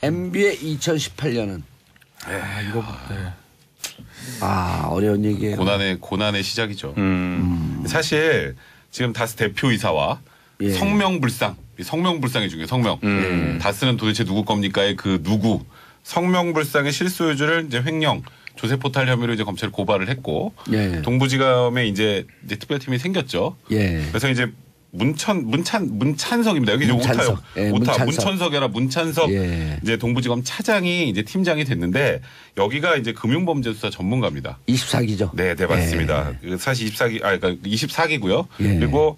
MB의 2018년은 이거 어려운 얘기예요. 고난의 시작이죠. 사실 지금 다스 대표이사와 성명불상이 중요해요. 성명. 다스는 도대체 누구 겁니까의 그 누구 성명불상의 실소유주를 이제 횡령 조세포탈 혐의로 이제 검찰이 고발을 했고 동부지검에 이제 특별팀이 생겼죠. 그래서 이제 문찬석입니다. 여기 문찬석. 오타 문천석이라 문찬석 이제 동부지검 차장이 이제 팀장이 됐는데 여기가 이제 금융범죄수사 전문가입니다. 24기죠. 네, 맞습니다. 사실 24기고요. 그리고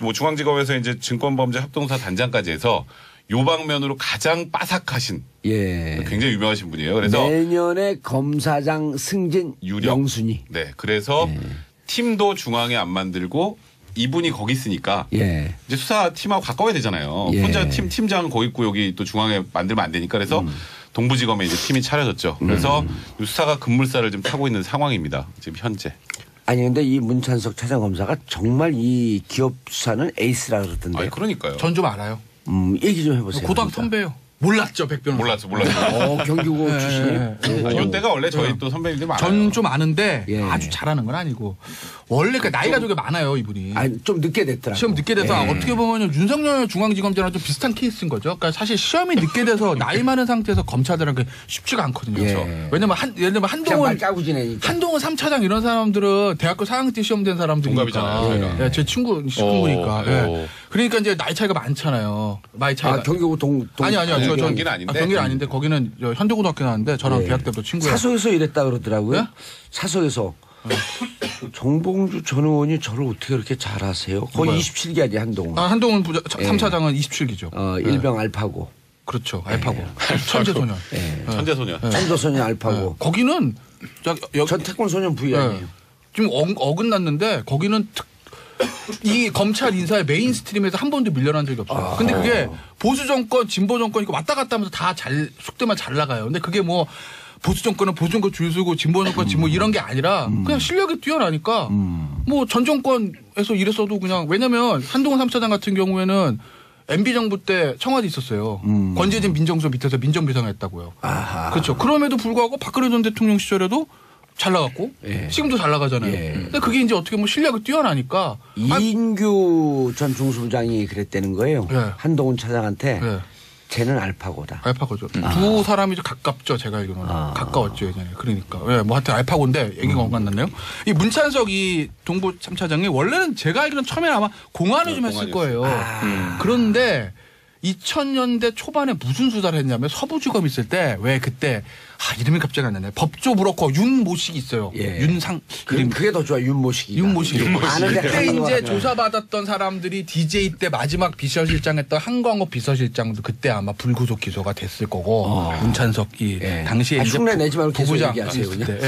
뭐 중앙지검에서 이제 증권범죄 합동사 단장까지 해서 요 방면으로 가장 빠삭하신 굉장히 유명하신 분이에요. 그래서 내년에 검사장 승진 영순위. 네, 그래서 팀도 중앙에 안 만들고 이분이 거기 있으니까 이제 수사팀하고 가까워야 되잖아요. 혼자 팀장은 거기 있고 여기 또 중앙에 만들면 안 되니까 그래서 동부지검에 이제 팀이 차려졌죠. 그래서 수사가 급물살을 좀 타고 있는 상황입니다. 지금 현재. 아니 근데 이 문찬석 차장검사가 정말 이 기업 수사는 에이스라 그러던데요. 아니, 그러니까요. 전 좀 알아요. 얘기 좀 해보세요. 고등학교 선배예요. 몰랐죠, 백변호사. 몰랐죠. 경기고 출신이에요. 이때가 원래 저희 또 선배님들 많아요. 전 좀 아는데 아주 잘하는 건 아니고 원래 그 나이가 되게 많아요, 이분이. 좀 늦게 됐더라고요. 시험 늦게 돼서 어떻게 보면 윤석열 중앙지검장이랑 좀 비슷한 케이스인 거죠. 그러니까 사실 시험이 늦게 돼서 나이 많은 상태에서 검찰들은 쉽지가 않거든요. 그렇죠. 왜냐면 예를 들면 한동훈 3차장 이런 사람들은 대학교 4학년 때 시험 된 사람들이니까. 제 친구니까. 그러니까 이제 나이 차이가 많잖아요. 나이 차이가. 경기고 아니요. 경기는 아닌데. 경기는 아닌데 거기는 현대고등학교 나왔는데 저랑 대학 때부터 친구예요. 사석에서 이랬다 그러더라고요. 네? 사석에서. 정봉주 전 의원이 저를 어떻게 그렇게 잘하세요? 거의 27기 아니야 한동훈. 한동훈 3차장은 27기죠. 일병 알파고. 그렇죠. 알파고. 천재소년. 천재소년 알파고. 거기는 전 태권소년 부위 아니에요. 지금 어긋났는데 거기는 이 검찰 인사의 메인스트림에서 한 번도 밀려난 적이 없어요. 근데 그게 보수 정권, 진보 정권 이거 왔다 갔다 하면서 다 속되면 잘 나가요. 근데 그게 뭐 보수 정권은 보수 정권 줄 서고 진보 정권 진보 이런 게 아니라 그냥 실력이 뛰어나니까 뭐 전 정권에서 이랬어도 그냥 왜냐면 한동훈 3차장 같은 경우에는 MB 정부 때 청와대 있었어요. 권재진 민정수석 밑에서 민정비서관 했다고요. 그렇죠. 그럼에도 불구하고 박근혜 전 대통령 시절에도 잘 나갔고 지금도 잘 나가잖아요. 근데 그게 이제 어떻게 뭐 실력이 뛰어나니까 이인규 전 중수부장이 그랬다는 거예요. 한동훈 차장한테 쟤는 알파고다. 알파고죠. 두 사람이 좀 가깝죠. 제가 알기로는 가까웠죠 예전에. 그러니까 뭐 하여튼 알파고인데 얘기가 엉갔났네요. 이 문찬석 이 동부 3차장이 원래는 제가 알기로는 처음에 아마 공안을 좀 했을 거예요. 그런데 2000년대 초반에 무슨 수사를 했냐면 서부지검 있을 때 왜 그때 이름이 갑자기 안 나네. 법조 브로커 윤모식이 있어요. 윤상 그게 더 좋아. 윤모식이. 그때 이제 조사받았던 사람들이 DJ 때 마지막 비서실장했던 한광호 비서실장도 그때 아마 불구속 기소가 됐을 거고 문찬석이 당시에 이제 흉내 내지 말고 계속 부부장 얘기하세요. 있을 때.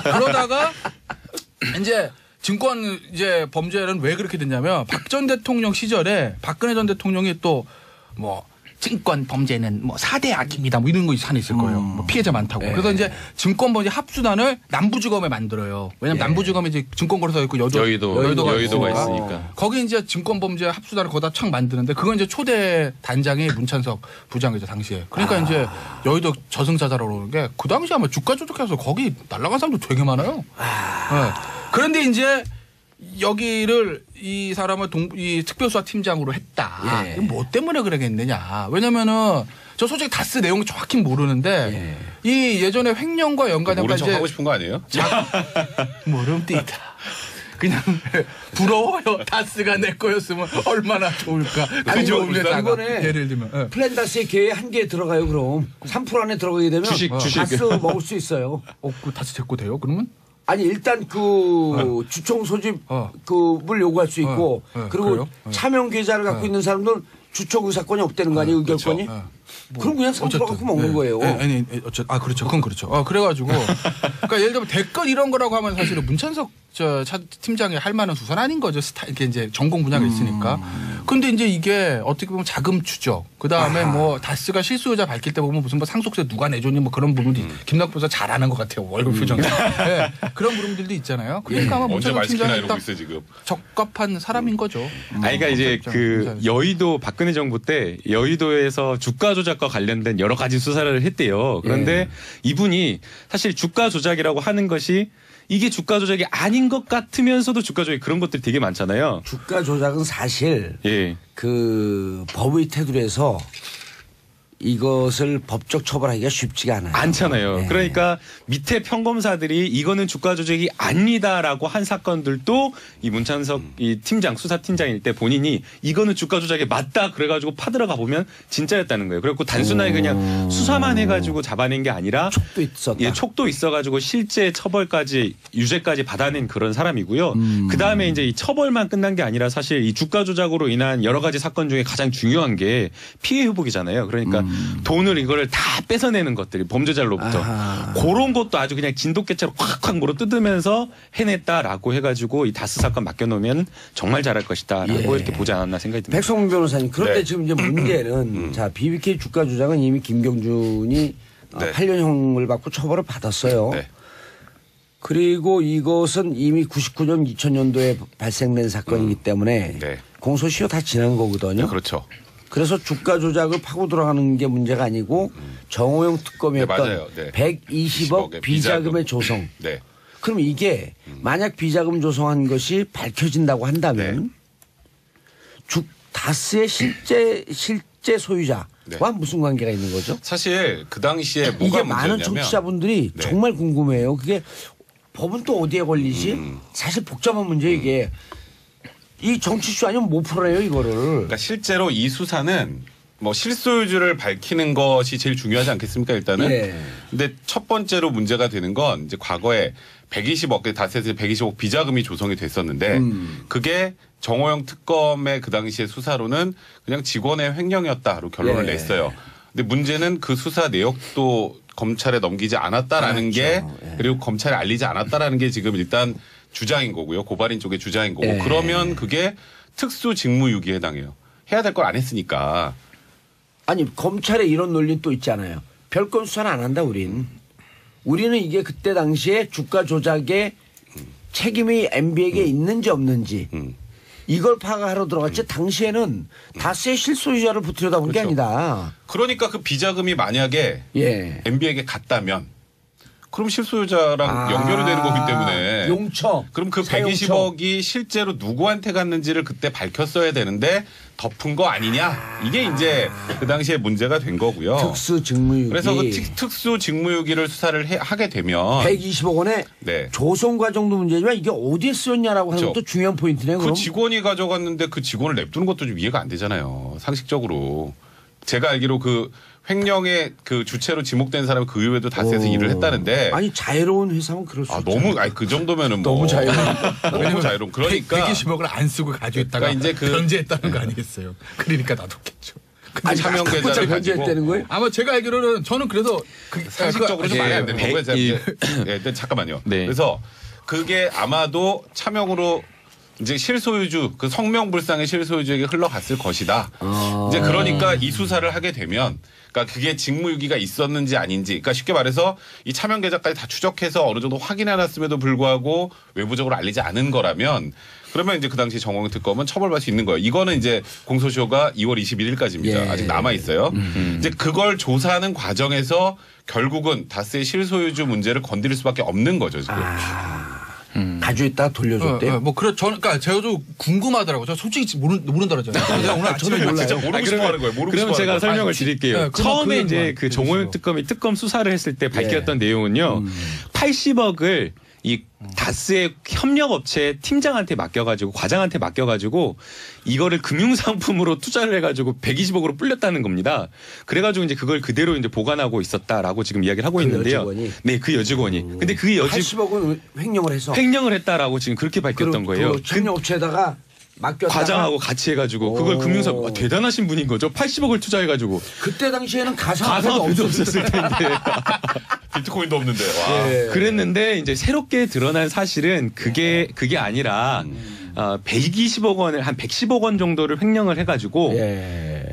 그러다가 이제 증권 이제 범죄는 왜 그렇게 됐냐면 박 전 대통령 시절에 박근혜 전 대통령이 또 뭐 증권 범죄는 뭐 4대 악입니다. 뭐 이런 거 산에 있을 거예요. 뭐 피해자 많다고. 그래서 이제 증권 범죄 합수단을 남부지검에 만들어요. 왜냐면 남부지검에 이제 증권거래소가 있고 여의도가 있으니까. 거기 이제 증권 범죄 합수단을 거기다 촥 만드는데 그건 이제 초대 단장이 문찬석 부장이죠 당시에. 그러니까 이제 여의도 저승사자라고 그러는 게 그 당시 아마 주가 조작해서 거기 날아간 사람도 되게 많아요. 그런데 이제 여기를 이 사람을 이 특별수사 팀장으로 했다. 뭐 때문에 그러겠느냐. 왜냐면은 저 솔직히 다스 내용 정확히 모르는데 이 예전에 횡령과 연관된 모른 척 하고 싶은 거 아니에요? 모름띠다. 그냥 부러워요. 다스가 내 거였으면 얼마나 좋을까. 아니 이번에 예를 들면 플랜다스의 계에 한 개 들어가요. 그럼 3% 안에 들어가게 되면 주식. 다스 먹을 수 있어요. 그 다스 제거 돼요? 그러면? 아니 일단 그 주총 소집 그물 요구할 수 있고 그리고 차명 계좌를 갖고 있는 사람들은 주총 의사권이 없다는 거 아니에요? 의결권이? 그럼 그냥 3% 갖고 먹는 거예요. 그렇죠. 그건 그렇죠. 그래가지고 그러니까 예를 들면 댓글 이런 거라고 하면 사실은 문찬석 차 팀장이 할 만한 수사는 아닌 거죠. 이게 이제 전공 분야가 있으니까. 근데 이제 이게 어떻게 보면 자금 추적, 그 다음에 뭐 다스가 실소유자 밝힐 때 보면 무슨 뭐 상속세 누가 내줬니 뭐 그런 부분도 김남국 변호사 잘하는 것 같아요. 월급 표정. 네, 그런 부분들도 있잖아요. 그러니까 아마 언제 문창섭 말 시키나 팀장이 이러고 딱 있어 지금. 적합한 사람인 거죠. 그러니까 이제 그 여의도 박근혜 정부 때 여의도에서 주가 조작과 관련된 여러 가지 수사를 했대요. 그런데 이분이 사실 주가 조작이라고 하는 것이 이게 주가 조작이 아닌 것 같으면서도 주가 조작이 그런 것들이 되게 많잖아요. 주가 조작은 사실 그 법의 테두리에서 이것을 법적 처벌하기가 쉽지가 않아요. 않잖아요. 네. 그러니까 밑에 평검사들이 이거는 주가 조작이 아니다라고 한 사건들도 이 문창섭 이 팀장 수사팀장일 때 본인이 이거는 주가 조작이 맞다 그래가지고 파들어가 보면 진짜였다는 거예요. 그래갖고 단순하게 그냥 수사만 해가지고 잡아낸 게 아니라 촉도 있었다. 촉도 있어가지고 실제 처벌까지 유죄까지 받아낸 그런 사람이고요. 그 다음에 이제 이 처벌만 끝난 게 아니라 사실 이 주가 조작으로 인한 여러 가지 사건 중에 가장 중요한 게 피해 회복이잖아요. 그러니까 돈을 이거를 다 뺏어내는 것들이 범죄자로부터 그런 것도 아주 그냥 진돗개처럼 콱콱 물어 뜯으면서 해냈다라고 해가지고 이 다스 사건 맡겨놓으면 정말 잘할 것이다라고 이렇게 보지 않았나 생각이 듭니다. 백성문 변호사님 그런데 지금 이제 문제는 자 BBK 주가 조작은 이미 김경준이 8년형을 받고 처벌을 받았어요. 그리고 이것은 이미 99년 2000년도에 발생된 사건이기 때문에 공소시효 다 지난 거거든요. 그렇죠. 그래서 주가 조작을 파고 들어가는 게 문제가 아니고 정호영 특검이었던 120억 비자금의 조성. 그럼 이게 만약 비자금 조성한 것이 밝혀진다고 한다면 다스의 실제 소유자와 무슨 관계가 있는 거죠? 사실 그 당시에 뭐가 이게 문제였냐면 많은 청취자분들이 정말 궁금해요. 그게 법은 또 어디에 걸리지? 사실 복잡한 문제 이게. 이 정치쇼 아니면 못 풀어요 이거를. 그러니까 실제로 이 수사는 뭐 실소유주를 밝히는 것이 제일 중요하지 않겠습니까 일단은. 근데 첫 번째로 문제가 되는 건 이제 과거에 120억 다스에서 120억 비자금이 조성이 됐었는데 그게 정호영 특검의 그 당시의 수사로는 그냥 직원의 횡령이었다로 결론을 냈어요. 근데 문제는 그 수사 내역도 검찰에 넘기지 않았다라는 게 그리고 검찰에 알리지 않았다라는 게 지금 일단 주장인 거고요. 고발인 쪽의 주장인 거고. 그러면 그게 특수직무유기에 해당해요. 해야 될 걸 안 했으니까. 아니 검찰에 이런 논리는 또 있잖아요. 별건 수사는 안 한다 우린. 우리는 이게 그때 당시에 주가 조작의 책임이 MB에게 있는지 없는지 이걸 파악하러 들어갔지 당시에는 다스의 실소유자를 붙들여다본 게 아니다. 그러니까 그 비자금이 만약에 MB에게 갔다면 그럼 실소유자랑 연결이 되는 거기 때문에 용처. 그럼 그 120억이 실제로 누구한테 갔는지를 그때 밝혔어야 되는데 덮은 거 아니냐. 이게 이제 그 당시에 문제가 된 거고요. 특수직무유기. 그래서 그 특수직무유기를 수사를 하게 되면 120억 원의 조성 과정도 문제지만 이게 어디에 쓰였냐라고 하는 것도 중요한 포인트네요. 그 직원이 가져갔는데 그 직원을 냅두는 것도 좀 이해가 안 되잖아요. 상식적으로. 제가 알기로 그 횡령의 그 주체로 지목된 사람이 그 이후에도 다스에서 일을 했다는데. 아니 자유로운 회사면 그럴 수 있죠. 너무 그 정도면은 뭐 너무 자유로운. 너무 자유로운. 그러니까 120억을 안 쓰고 가져있다가 이제 변제했다는 거 아니겠어요. 그러니까 놔뒀겠죠. 근데 차명 계좌를 가지고 거예요? 아마 제가 알기로는 저는 그래서 상식적으로 좀 말해야 되는 거고요. 잠깐만요. 그래서 그게 아마도 차명으로 이제 실소유주 그 성명불상의 실소유주에게 흘러갔을 것이다. 이제 그러니까 이 수사를 하게 되면 그러니까 그게 직무유기가 있었는지 아닌지 그러니까 쉽게 말해서 이 차명 계좌까지 다 추적해서 어느 정도 확인해놨음에도 불구하고 외부적으로 알리지 않은 거라면 그러면 이제 그 당시 정호영 특검은 처벌받을 수 있는 거예요. 이거는 이제 공소시효가 2월 21일까지입니다. 아직 남아 있어요. 이제 그걸 조사하는 과정에서 결국은 다스의 실소유주 문제를 건드릴 수밖에 없는 거죠 지금. 가지고 있다가 돌려줬대요. 뭐 저는 그러니까 제가 좀 궁금하더라고요. 저 솔직히 모른다 그러잖아요. 제가 오늘 아침에 몰라요. 진짜 모르고 싶어 하는 거예요. 그럼 제가 설명을 드릴게요. 처음에 이제 그 정호영 특검이 특검 수사를 했을 때 밝혔던 내용은요. 80억을 이 다스의 협력업체 팀장한테 맡겨가지고 과장한테 맡겨가지고 이거를 금융상품으로 투자를 해가지고 120억으로 불렸다는 겁니다. 그래가지고 이제 그걸 그대로 이제 보관하고 있었다라고 지금 이야기를 하고 있는데요. 여직원이? 네, 그 여직원이. 근데 그 80억은 횡령을 해서 횡령을 했다라고 지금 그렇게 밝혔던 거예요. 그 협력업체에다가 맡겼다가 과장하고 같이 해가지고 그걸 금융사 대단하신 분인 거죠. 80억을 투자해가지고 그때 당시에는 가상화폐도 없었을 텐데 비트코인도 없는데. 예. 그랬는데 이제 새롭게 드러난 사실은 그게 아니라 120억 원을 한 110억 원 정도를 횡령을 해가지고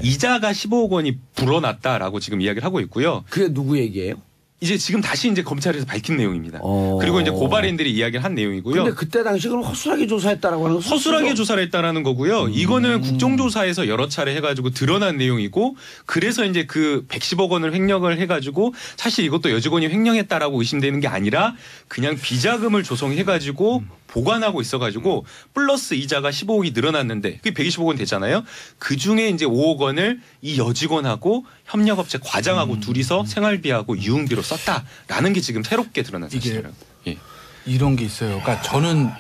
이자가 15억 원이 불어났다라고 지금 이야기를 하고 있고요. 그게 누구 얘기예요? 이제 지금 다시 이제 검찰에서 밝힌 내용입니다. 그리고 이제 고발인들이 이야기를 한 내용이고요. 근데 그때 당시 그럼 허술하게 조사했다라고 하는 거 허술하게 조사를 했다라는 거고요. 이거는 국정조사에서 여러 차례 해가지고 드러난 내용이고 그래서 이제 그 110억 원을 횡령을 해가지고 사실 이것도 여직원이 횡령했다라고 의심되는 게 아니라 그냥 비자금을 조성해가지고 보관하고 있어가지고 플러스 이자가 15억이 늘어났는데 그게 120억 원 되잖아요. 그 중에 이제 5억 원을 이 여직원하고 협력업체 과장하고 둘이서 생활비하고 유흥비로 썼다라는 게 지금 새롭게 드러난 사실이에요. 예. 이런 게 있어요. 그러니까 저는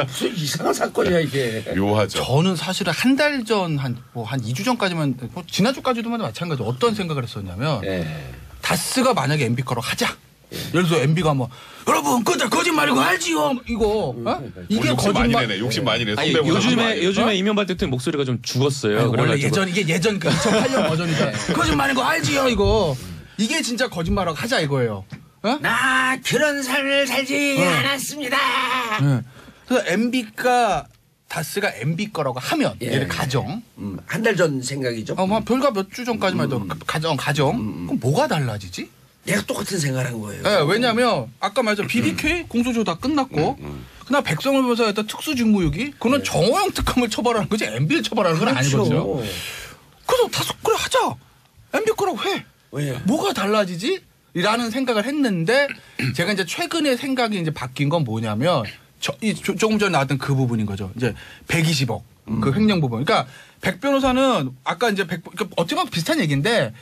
무슨 이상한 사건이야 이게. 묘하죠. 저는 사실은 한 달 전 한 2주 전까지만 지난주까지도 마찬가지로 어떤 생각을 했었냐면 다스가 만약에 MB 거로 하자. 예를 들어서 MB가 뭐 여러분 그때 거짓말이고 알지요 이거 이게 욕심 많이 거짓말. 내네. 욕심 많이 내. 아니, 요즘에 이명박 대통령 목소리가 좀 죽었어요. 아니, 원래 그래가지고. 이게 예전 그 2008년 버전이다. 거짓말인 거 알지요 이거. 이게 진짜 거짓말하고 하자 이거예요. 나 그런 삶을 살지 않았습니다. 그래서 MB가 다스가 MB 거라고 하면 예를 가정 한 달 전 생각이죠. 별과 몇 주 전까지만 해도 가정 그럼 뭐가 달라지지? 내가 똑같은 생각을 한 거예요. 네, 왜냐하면 아까 말했죠 BBK 공소시효 다 끝났고 그날 백성을 변호사 했던 특수직무유기 그거는 정호영 특검을 처벌하는 거지 MB를 처벌하는 건 아니거든요. 그래서 다섯 그래 하자 MB 거라고 해. 왜? 뭐가 달라지지? 라는 생각을 했는데 제가 이제 최근에 생각이 이제 바뀐 건 뭐냐면 조금 전에 나왔던 그 부분인 거죠. 이제 120억 그 횡령 부분. 그러니까 백 변호사는 아까 이제 그러니까 어떻게 보면 비슷한 얘기인데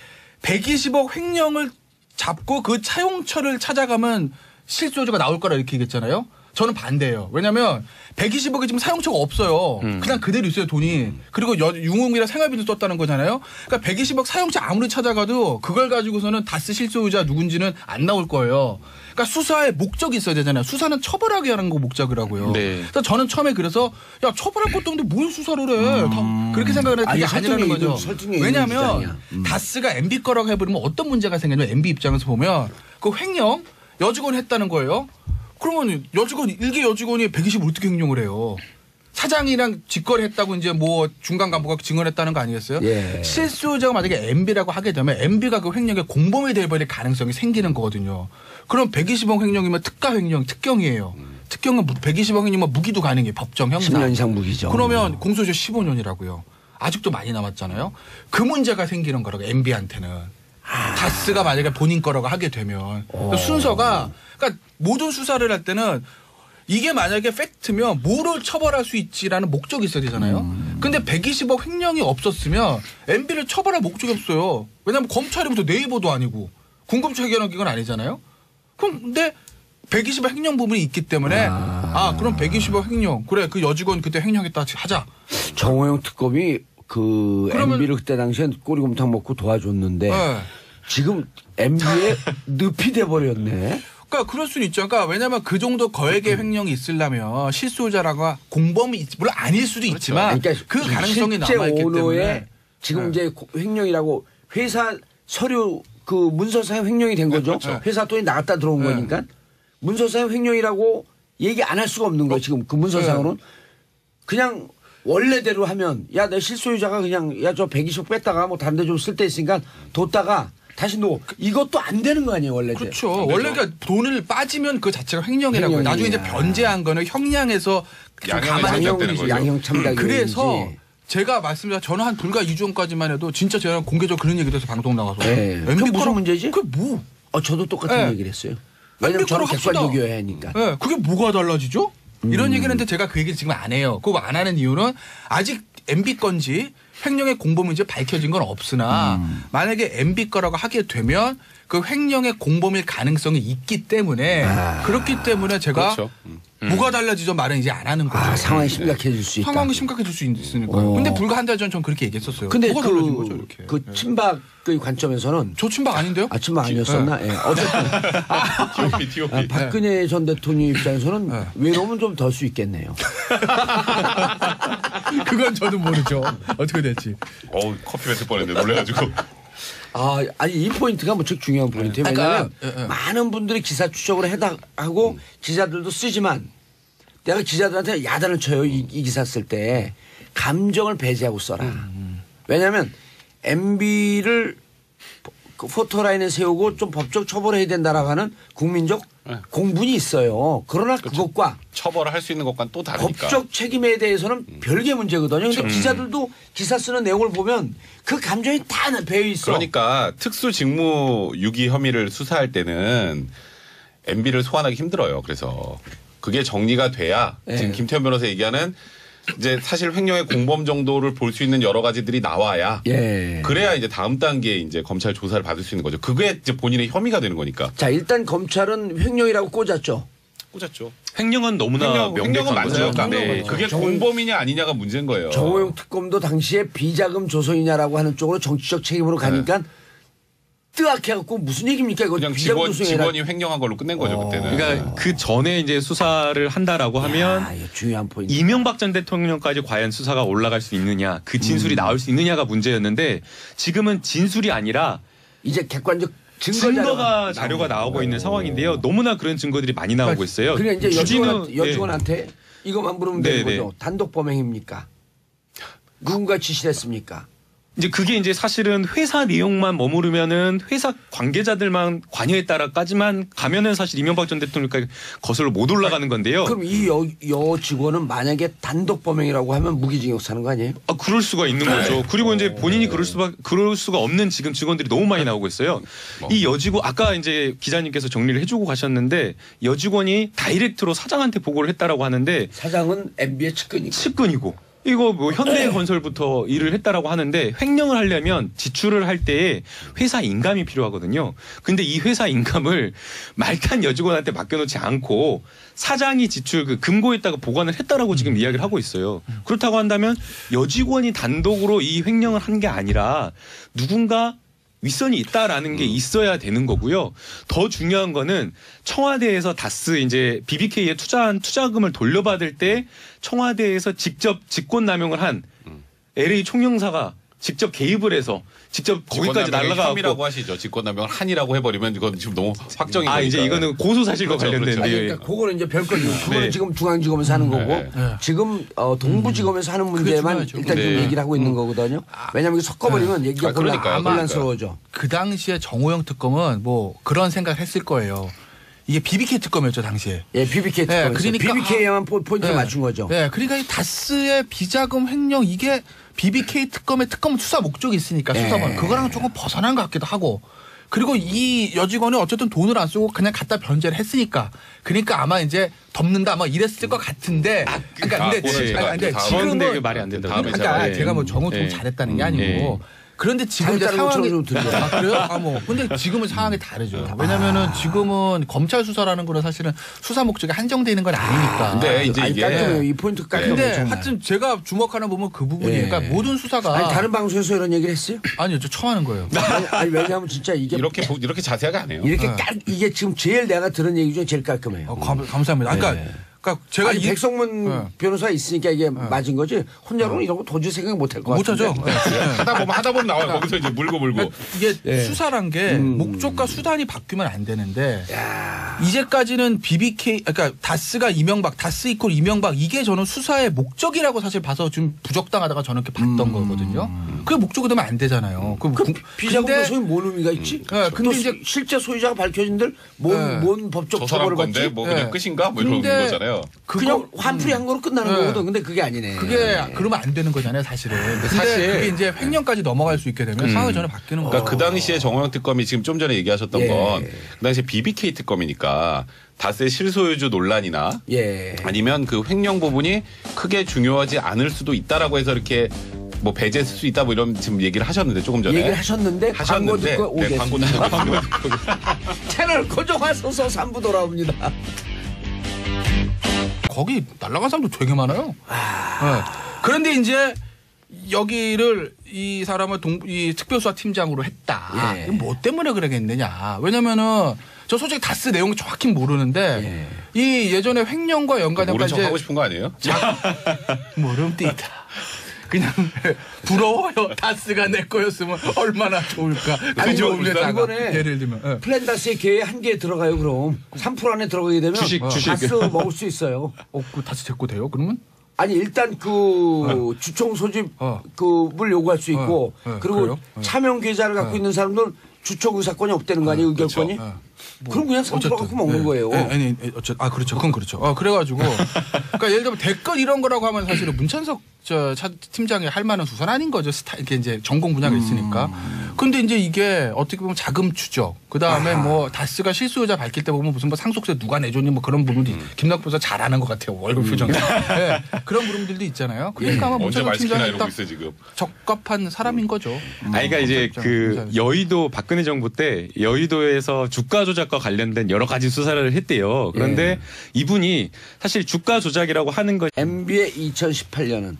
120억 횡령을 잡고 그 차용처를 찾아가면 실소유자가 나올 거라 이렇게 얘기했잖아요. 저는 반대예요. 왜냐하면 120억이 지금 사용처가 없어요. 그냥 그대로 있어요 돈이. 그리고 유흥이랑 생활비도 썼다는 거잖아요. 그러니까 120억 사용처 아무리 찾아가도 그걸 가지고서는 다스 실소유자 누군지는 안 나올 거예요. 그러니까 수사에 목적이 있어야 되잖아요. 수사는 처벌하게 하는 거 목적이라고요. 네. 그래서 저는 처음에 그래서 야 처벌할 것도 없는데 뭘 수사를 해. 다 그렇게 생각을 했는데 그게 아니라는 거죠. 왜냐하면 다스가 MB 거라고 해버리면 어떤 문제가 생기냐면 MB 입장에서 보면 그 횡령 여직원이 했다는 거예요. 그러면 일개 여직원이 120을 어떻게 횡령을 해요? 사장이랑 직거래했다고 이제 뭐 중간 간부가 증언했다는 거 아니겠어요? 실수요자가 만약에 MB라고 하게 되면 MB가 그 횡령의 공범이 돼버릴 가능성이 생기는 거거든요. 그럼 120억 횡령이면 특가 횡령, 특경이에요. 특경은 120억 횡령이면 무기도 가능해요. 법정 형사. 10년 이상 무기죠. 그러면 공소시효 15년이라고요. 아직도 많이 남았잖아요. 그 문제가 생기는 거라고 MB한테는. 다스가 만약에 본인 거라고 하게 되면 순서가 그러니까 모든 수사를 할 때는 이게 만약에 팩트면 뭐를 처벌할 수 있지라는 목적이 있어야 되잖아요. 근데 120억 횡령이 없었으면 MB를 처벌할 목적이 없어요. 왜냐하면 검찰이부터 네이버도 아니고 궁금증 해결하는 기관 아니잖아요. 근데 120억 횡령 부분이 있기 때문에 그럼 120억 횡령 그래 그 여직원 그때 횡령했다 하자. 정호영 특검이 그 MB를 그때 당시엔 꼬리곰탕 먹고 도와줬는데 지금 MB에 늪이 돼버렸네. 그러니까 그럴 수는 있죠. 그러니까 왜냐하면 그 정도 거액의 횡령이 있으려면 실소유자라고 공범이 물론 아닐 수도 있지만 그러니까 그 가능성이 남아있기 때문에 지금 이제 횡령이라고 회사 서류 그 문서상의 횡령이 된 거죠. 회사 돈이 나갔다 들어온 거니까 문서상의 횡령이라고 얘기 안 할 수가 없는 거예요. 지금 그 문서상으로는 그냥 원래대로 하면 야 내 실소유자가 그냥 야 저 120억 뺐다가 뭐 다른 데 좀 쓸 데 있으니까 뒀다가 다시 놓고 이것도 안 되는 거 아니에요 원래. 그렇죠. 원래 그러니까 돈을 빠지면 그 자체가 횡령이라고 해요. 나중에 이제 변제한 거는 형량에서 양형 참작. 그래서 제가 말씀드린 저는 한 불과 2주 전까지만 해도 진짜 제가 공개적으로 그런 얘기를 해서 방송 나가서 MB 무슨 문제지? 그게 뭐? 저도 똑같은 얘기를 했어요. 왜냐면 저는 객관적이어야 하니까. 그게 뭐가 달라지죠? 이런 얘기를 했는데 제가 그 얘기를 지금 안 해요. 그거 안 하는 이유는 아직 MB 건지 횡령의 공범인지 밝혀진 건 없으나 만약에 MB 거라고 하게 되면 그 횡령의 공범일 가능성이 있기 때문에 그렇기 때문에 제가 그렇죠. 뭐가 달라지죠 말은 이제 안 하는 거죠. 상황이 심각해질 수 있다. 상황이 심각해질 수 있으니까요. 근데 불과 한 달 전 전 그렇게 얘기했었어요. 근데 뭐가 달라진 거죠 이렇게. 그 친박의 관점에서는 저 친박 아닌데요? 친박 아니었었나? 네. 어쨌든 TOP. 박근혜 전 대통령 입장에서는 외로움은 좀 덜 수 있겠네요. 그건 저도 모르죠. 어떻게 될지. 커피 뱉을 뻔했네 놀래가지고. 아니 이 포인트가 무척 중요한 포인트예요. 왜냐하면 많은 분들이 기사 추적을 하고 기자들도 쓰지만 내가 기자들한테 야단을 쳐요. 이 기사 쓸 때 감정을 배제하고 써라. 왜냐하면 MB를 그 포토라인에 세우고 좀 법적 처벌해야 된다라고 하는 국민적 공분이 있어요. 그러나 그것과 처벌을 할 수 있는 것과는 또 다르니까. 법적 책임에 대해서는 별개 문제거든요. 근데 기자들도 기사 쓰는 내용을 보면 그 감정이 다 배어 있어. 그러니까 특수직무 유기 혐의를 수사할 때는 MB를 소환하기 힘들어요. 그래서 그게 정리가 돼야 지금 김태현 변호사 얘기하는 이제 사실 횡령의 공범 정도를 볼 수 있는 여러 가지들이 나와야 그래야 이제 다음 단계에 이제 검찰 조사를 받을 수 있는 거죠. 그게 이제 본인의 혐의가 되는 거니까. 자, 일단 검찰은 횡령이라고 꽂았죠. 횡령은 너무나 횡령은 맞아요. 네. 그게 공범이냐 아니냐가 문제인 거예요. 정호영 특검도 당시에 비자금 조성이냐라고 하는 쪽으로 정치적 책임으로 가니까 뜨악해갖고 무슨 얘기입니까? 이거 그냥 직원이 횡령한 걸로 끝낸 거죠 그때는. 그러니까 그 전에 이제 수사를 한다라고 하면 중요한 포인트. 이명박 전 대통령까지 과연 수사가 올라갈 수 있느냐, 그 진술이 나올 수 있느냐가 문제였는데 지금은 진술이 아니라 이제 객관적 증거가 자료가 나오고 있는 상황인데요. 너무나 그런 증거들이 많이 나오고 있어요. 그러니까 이제 여직원한테 이것만 물으면 되는 거죠. 단독 범행입니까? 누군가 지시를 했습니까? 이제 그게 이제 사실은 회사 내용만 머무르면은 회사 관계자들만 관여했다라까지만 가면은 사실 이명박 전 대통령까지 거슬러 못 올라가는 건데요. 그럼 이 여 직원은 만약에 단독 범행이라고 하면 무기징역 사는 거 아니에요? 그럴 수가 있는 거죠. 그리고 이제 본인이 그럴 수가 없는 지금 직원들이 너무 많이 나오고 있어요. 이 여직원 아까 이제 기자님께서 정리를 해주고 가셨는데 여직원이 다이렉트로 사장한테 보고를 했다라고 하는데 사장은 MB의 측근이고. 이거 뭐 현대건설부터 일을 했다라고 하는데 횡령을 하려면 지출을 할 때에 회사 인감이 필요하거든요. 근데 이 회사 인감을 말단 여직원한테 맡겨놓지 않고 사장이 지출 그 금고에다가 보관을 했다라고 지금 이야기를 하고 있어요. 그렇다고 한다면 여직원이 단독으로 이 횡령을 한 게 아니라 누군가 윗선이 있다라는 게 있어야 되는 거고요. 더 중요한 거는 청와대에서 다스 이제 BBK에 투자한 투자금을 돌려받을 때 청와대에서 직접 직권남용을 한 LA 총영사가 직접 개입을 해서 직접 거기까지 날아가고 혐의라고 하시죠. 직권남용을 한이라고 해버리면 이건 지금 너무 확정이 되니까. 이제 이거는 고소 사실과 관련된. 그러니까 그거는 이제 별거죠. 그거는 지금 중앙지검에서 하는 거고 지금 동부지검에서 하는 문제만 일단 좀 얘기를 하고 있는 거거든요. 왜냐하면 섞어버리면 얘기가 혼란스러워져. 그 당시에 정호영 특검은 뭐 그런 생각을 했을 거예요. 이게 BBK 특검이었죠 당시에. 예, BBK 특검. 그러니까 BBK에만 포인트를 맞춘 거죠. 네, 그러니까 이 다스의 비자금 횡령 이게 BBK 특검의 특검 수사 목적이 있으니까 수사관 그거랑 조금 벗어난 것 같기도 하고. 그리고 이 여직원이 어쨌든 돈을 안 쓰고 그냥 갖다 변제를 했으니까 그러니까 아마 이제 덮는다 뭐 이랬을 것 같은데. 그러니까 근데 지금은 말이 안 된다. 그러니까 제가 뭐 정호 좀 잘했다는 게 아니고. 그런데 지금 이제 상황이 좀 그래요? 근데 지금은 상황이 다르죠. 왜냐면은 지금은 검찰 수사라는 거는 사실은 수사 목적이 한정돼 있는 건 아니니까. 근데 이제 이게 이 포인트 깔끔해요. 근데 하여튼 제가 주목하는 부분 그 부분이에요. 그러니까 모든 수사가 다른 방송에서 이런 얘기를 했어요? 아니요, 저 처음 하는 거예요. 왜냐하면 진짜 이게 이렇게 자세하게 안 해요. 이게 지금 제일 내가 들은 얘기 중에 제일 깔끔해요. 감사합니다. 그러니까 제가 백성문 변호사 있으니까 이게 맞은 거지. 혼자로는 이런 거 도저히 생각 못 할 것 같아요. 못하죠. 하다 보면 나와요. 거기서 이제 물고. 이게 수사란 게 목적과 수단이 바뀌면 안 되는데 이제까지는 BBK 그러니까 다스가 이명박, 다스 이퀄 이명박 이게 저는 수사의 목적이라고 사실 봐서 좀 부적당하다가 저는 이렇게 봤던 거거든요. 그게 목적이 되면 안 되잖아요. 비자금 소유 뭔 의미가 있지? 근데 이제 실제 소유자가 밝혀진들 뭔 법적 처벌을 받지? 뭐 그냥 끝인가? 뭐 이런 거잖아요. 그냥 환풀이 한 거로 끝나는 거거든. 근데 그게 아니네. 그게 그러면 안 되는 거잖아요, 사실은. 근데 사실 그게 이제 횡령까지 넘어갈 수 있게 되면 상황이 전혀 바뀌는 거예요. 그러니까 그 당시에 정호영 특검이 지금 좀 전에 얘기하셨던 건 그 당시에 BBK 특검이니까 다스의 실소유주 논란이나 아니면 그 횡령 부분이 크게 중요하지 않을 수도 있다라고 해서 이렇게 뭐 배제할 수 있다 뭐 이런 지금 얘기를 하셨는데 조금 전에 얘기를 하셨는데 광고 듣고 오겠습니다. 광고 듣고 채널 고정하소서 3부 돌아옵니다. 거기 날아간 사람도 되게 많아요. 네. 그런데 이제 여기를 이 사람을 이 특별수사팀장으로 했다. 예. 뭐 때문에 그러겠느냐. 왜냐면은 저 솔직히 다스 내용 정확히 모르는데 이 예전에 횡령과 연관된 모른 척 하고 싶은 거 아니에요? 모름띠다. 그냥 부러워요. 다스가 내 거였으면 얼마나 좋을까. 아니, 그거에다가 이번에 예를 들면 플랜다스의 계획 한 개에 들어가요. 그럼 3% 안에 들어가게 되면 주식. 다스 먹을 수 있어요. 그 다스 제거 돼요? 그러면? 아니 일단 그 주총 소집 그을 요구할 수 있고 그리고 그래요? 차명 계좌를 갖고 있는 사람들은 주총 의사권이 없다는 거 아니에요? 의결권이? 그럼 그냥 3% 갖고 먹는 거예요. 아니 그렇죠. 그건 그렇죠. 그래가지고 그러니까 예를 들면 댓글 이런 거라고 하면 사실은 문찬석 팀장이 할 만한 수사는 아닌 거죠. 이게 이제 전공 분야가 있으니까. 근데 이제 이게 어떻게 보면 자금 추적, 그 다음에 뭐 다스가 실수요자 밝힐 때 보면 무슨 뭐 상속세 누가 내줬니 뭐 그런 부분도 김낙 부사 잘하는 것 같아요. 얼굴 표정. 네, 그런 부분들도 있잖아요. 그러니까 아마 언제 문찬석 말시키나 팀장이 이러고 딱 있어 지금. 적합한 사람인 거죠. 그러니까 이제 그 여의도 박근혜 정부 때 여의도에서 주가 조작과 관련된 여러 가지 수사를 했대요. 그런데 이분이 사실 주가 조작이라고 하는 것 MB의 2018년은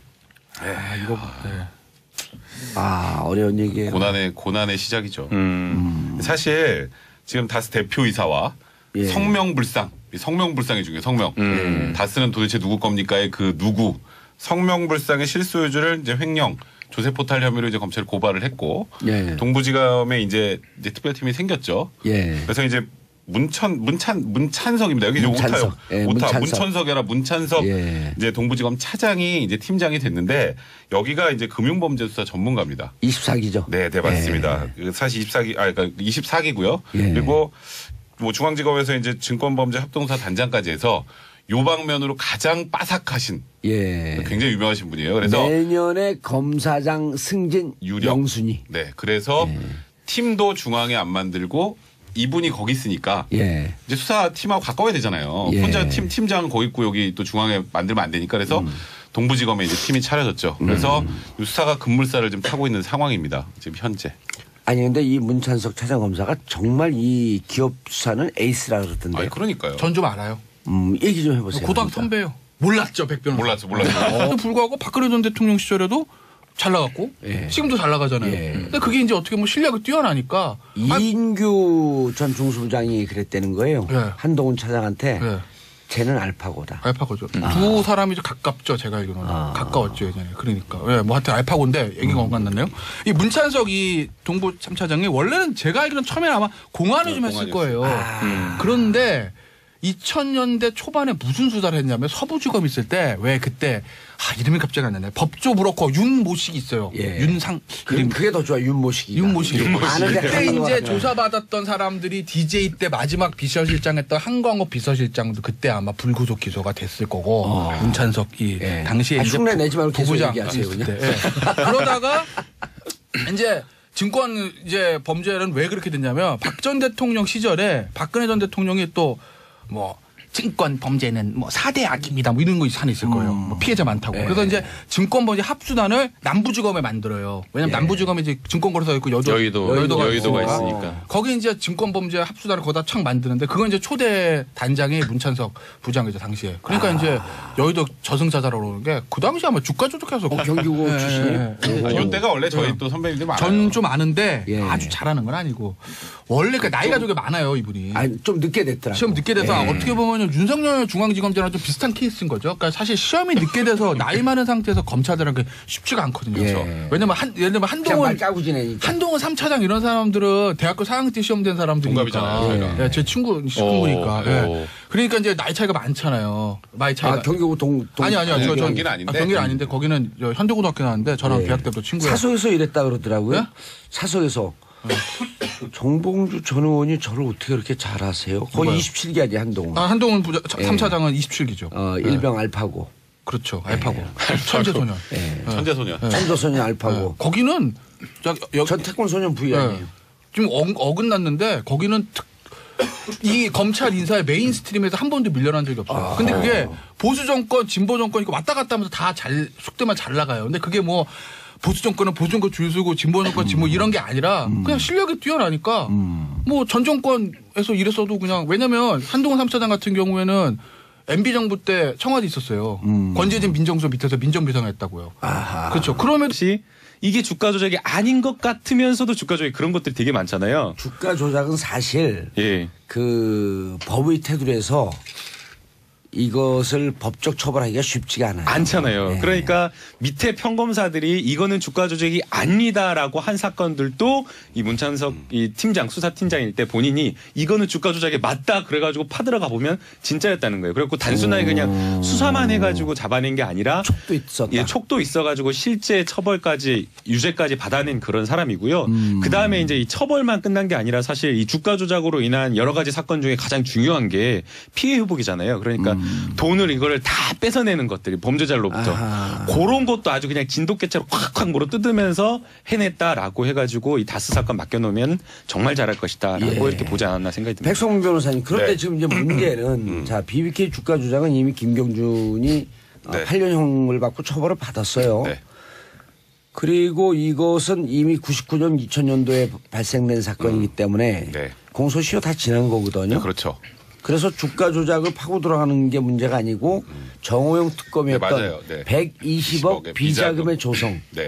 어려운 얘기예요. 고난의 시작이죠. 사실 지금 다스 대표이사와 성명불상이 중요해요. 성명. 다스는 도대체 누구 겁니까의 그 누구 성명불상의 실소유주를 이제 횡령 조세 포탈 혐의로 이제 검찰이 고발을 했고 동부지검에 이제 특별팀이 생겼죠. 그래서 이제 문찬석입니다. 여기 문찬석. 오타 문천석이라 문찬석 이제 동부지검 차장이 이제 팀장이 됐는데 여기가 이제 금융범죄수사 전문가입니다. 24기죠. 네, 맞습니다. 사실 24기고요. 그리고 뭐 중앙지검에서 이제 증권범죄 합동사 단장까지 해서 요 방면으로 가장 빠삭하신 굉장히 유명하신 분이에요. 그래서 내년에 검사장 승진 영순위. 네, 그래서 팀도 중앙에 안 만들고 이분이 거기 있으니까 이제 수사팀하고 가까워야 되잖아요. 혼자 팀장 거기 있고 여기 또 중앙에 만들면 안 되니까 그래서 동부지검에 이제 팀이 차려졌죠. 그래서 수사가 급물살을 좀 타고 있는 상황입니다. 지금 현재. 아니 근데 이 문찬석 차장검사가 정말 이 기업 수사는 에이스라 그러던데. 그러니까요. 전 좀 알아요. 얘기 좀 해보세요. 고등학교 선배예요. 몰랐죠, 백변호사. 몰랐죠. 불구하고 박근혜 전 대통령 시절에도 잘 나갔고 지금도 잘 나가잖아요. 근데 그게 이제 어떻게 보면 실력이 뛰어나니까 이인규 전 중수부장이 그랬다는 거예요. 한동훈 차장한테 쟤는 알파고다. 알파고죠. 두 사람이 좀 가깝죠. 제가 알기로는 가까웠죠 예전에. 그러니까 뭐 하여튼 알파고인데 얘기가 엉간났네요. 이 문찬석 이 동부 3차장이 원래는 제가 알기로는 처음에 아마 공안을 좀 했을 거예요. 그런데 2000년대 초반에 무슨 수사를 했냐면 서부지검 있을 때 왜 그때 이름이 갑자기 안 나네. 법조 브로커 윤모식이 있어요. 윤상 그게 더 좋아. 윤모식이. 그때 이제 조사받았던 사람들이 DJ 때 마지막 비서실장 했던 한광호 비서실장도 그때 아마 불구속 기소가 됐을 거고 문찬석이 당시에 이제 흉내 내지 말고 계속 부부장 얘기하세요. 그냥. 그러다가 이제 증권 이제 범죄는 왜 그렇게 됐냐면 박 전 대통령 시절에 박근혜 전 대통령이 또 뭐 증권 범죄는 뭐 4대 악입니다. 뭐 이런 거 하나 있을 거예요. 뭐 피해자 많다고. 그래서 이제 증권 범죄 합수단을 남부지검에 만들어요. 왜냐면 남부지검에 이제 증권거래소 있고 여의도가 있으니까. 거기 이제 증권 범죄 합수단을 거기다 착 만드는데 그건 이제 초대 단장이 문찬석 부장이죠 당시에. 그러니까 이제 여의도 저승사자라고 그러는 게 그 당시 아마 주가 조작해서 경기고 출신이에요. 이때가 원래 저희 또 선배님들 많아요. 전 좀 아는데 아주 잘하는 건 아니고 원래 그 나이가 되게 많아요 이분이. 좀 늦게 됐더라고요. 시험 늦게 돼서 어떻게 보면 윤석열 중앙지검장이랑 좀 비슷한 케이스인 거죠. 그러니까 사실 시험이 늦게 돼서 나이 많은 상태에서 검찰들은 쉽지가 않거든요. 왜냐면 예를 들면 한동훈 3차장 이런 사람들은 대학교 4학년 때 시험 된 사람들이니까. 제 친구니까. 그러니까 이제 나이 차이가 많잖아요. 나이 차이가. 경기고 아니요. 경기는 아닌데. 경기는 아닌데 거기는 현대고등학교 나왔는데 저랑 대학 때부터 친구예요. 사석에서 이랬다 그러더라고요. 사석에서. 정봉주 전 의원이 저를 어떻게 그렇게 잘하세요? 거의 27기 아니야 한동훈. 한동훈 3차장은 27기죠. 일병 알파고. 그렇죠. 알파고. 천재소년. 천재소년 알파고. 거기는 전 태권소년 부위 아니에요. 좀 어긋났는데 거기는 이 검찰 인사의 메인 스트림에서 한 번도 밀려난 적이 없어요. 근데 그게 보수 정권, 진보 정권 이거 왔다 갔다 하면서 다 속되만 잘 나가요. 근데 그게 뭐 보수 정권은 보수 정권 줄 서고 진보 정권 진보 이런 게 아니라 그냥 실력이 뛰어나니까 뭐 전 정권에서 이랬어도 그냥 왜냐면 한동훈 3차장 같은 경우에는 MB 정부 때 청와대 있었어요. 권재진 민정수석 밑에서 민정비서했다고요. 그렇죠. 그러면 이게 주가 조작이 아닌 것 같으면서도 주가 조작이 그런 것들이 되게 많잖아요. 주가 조작은 사실 예. 그 법의 테두리에서 이것을 법적 처벌하기가 쉽지가 않아요. 않잖아요. 네. 그러니까 밑에 평검사들이 이거는 주가 조작이 아니다라고 한 사건들도 이 문찬석 이 팀장 수사팀장일 때 본인이 이거는 주가 조작이 맞다 그래가지고 파들어가 보면 진짜였다는 거예요. 그래갖고 단순하게 그냥 수사만 해가지고 잡아낸 게 아니라 촉도 있었다. 예, 촉도 있어가지고 실제 처벌까지 유죄까지 받아낸 그런 사람이고요. 그 다음에 이제 이 처벌만 끝난 게 아니라 사실 이 주가 조작으로 인한 여러 가지 사건 중에 가장 중요한 게 피해 회복이잖아요. 그러니까 돈을 이거를 다 뺏어내는 것들이 범죄자로부터 그런 것도 아주 그냥 진돗개처럼 콱콱 물어 뜯으면서 해냈다라고 해가지고 이 다스 사건 맡겨놓으면 정말 잘할 것이다라고 이렇게 보지 않았나 생각이 듭니다. 백성문 변호사님 그런데 네. 지금 이제 문제는 자 BBK 주가 조작은 이미 김경준이 8년형을 받고 처벌을 받았어요. 네. 그리고 이것은 이미 99년 2000년도에 발생된 사건이기 때문에 네. 공소시효 다 지난 거거든요. 네, 그렇죠. 그래서 주가 조작을 파고 들어가는 게 문제가 아니고 정호영 특검이었던 네, 맞아요. 네. 120억 비자금의 비자금의 조성. 네.